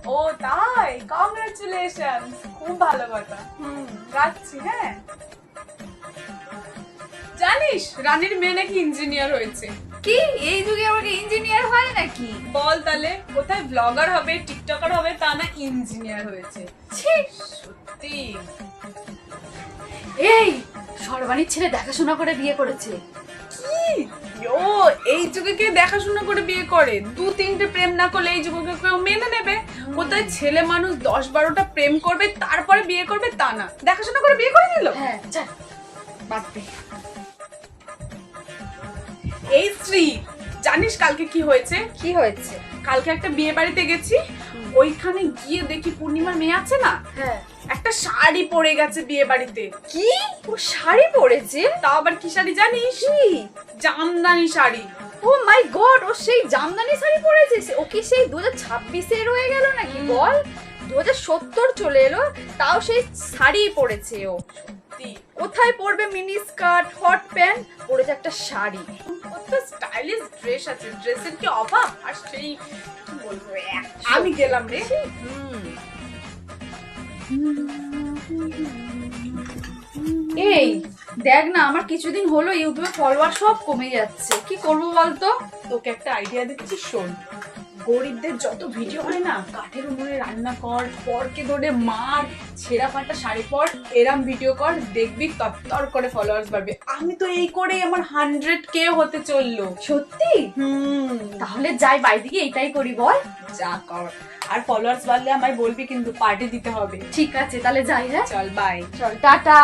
ও তাই, কংগ্রাচুলেশন, খুব ভালো কথা। রাখছি, হ্যাঁ। জানিস রানীর মেয়ে নাকি ইঞ্জিনিয়ার হয়েছে। কি এই যুগে আমাকে ইঞ্জিনিয়ার হয় নাকি? বল তাহলে, কোথায় ব্লগার হবে, টিকটকার হবে, তা না ইঞ্জিনিয়ার হয়েছে। ছি, সত্যি। এই সর্বাণীর ছেলে দেখাশোনা করে বিয়ে করেছে। কি ও, এই যুগে কে দেখাশোনা করে বিয়ে করে? 2-3টে প্রেম না করলে এই যুগে কেউ মেনে নেবে? কোথায় ছেলে মানুষ 10-12টা প্রেম করবে তারপরে বিয়ে করবে, তা না, দেখাশোনা করে বিয়ে করে দিল। হ্যাঁ চল বাদ দে। এই স্ত্রী, জানিস কালকে কি হয়েছে? কি হয়েছে? কালকে একটা বিয়ে বাড়িতে গেছি, ওইখানে গিয়ে দেখি পূর্ণিমার মেয়ে আছে না, হ্যাঁ। একটা শাড়ি পরে গেছে বিয়ে বাড়িতে। কি ও শাড়ি পরেছে? তাও আবার কি শাড়ি জানিস? কি? জামদানি শাড়ি। ও মাই গড, ও সেই জামদানি শাড়ি পরেছে। ও কি সেই 2026 এর হয়ে গেল নাকি? বল 2070 চলে এলো, তাও সেই শাড়ি পরেছে ও। কোথায় পরবে মিনি স্কার্ট, হট প্যান্ট, পরেছে একটা শাড়ি। কত স্টাইলিশ ড্রেস আছে, ড্রেসের কি অভাব? আর সেই কি বলবো, আমি গেলাম রে। এই দেখ না, আমার কিছুদিন হলো ইউটিউবে ফলোয়ার সব কমে যাচ্ছে, কি করবো বলতো? তোকে একটা আইডিয়া দিচ্ছি, শোন। গরিবদের যত ভিডিও হয় না, কাঠের উনুনে রান্না কর, পরকে ধরে মার, ছেঁড়া ফাটা শাড়ি পর, এরম ভিডিও কর, দেখবি তত্তর করে ফলোয়ার্স বাড়বে। আমি তো এই করেই আমার 100K হতে চললো। সত্যি? তাহলে যাই বাইরে গিয়ে এটাই করি, বল। যা কর, আর ফলোয়ার্স বাড়লে আমায় বলবি কিন্তু, পার্টি দিতে হবে। ঠিক আছে তাহলে যাই। হ্যাঁ চল, বাই। চল, টাটা।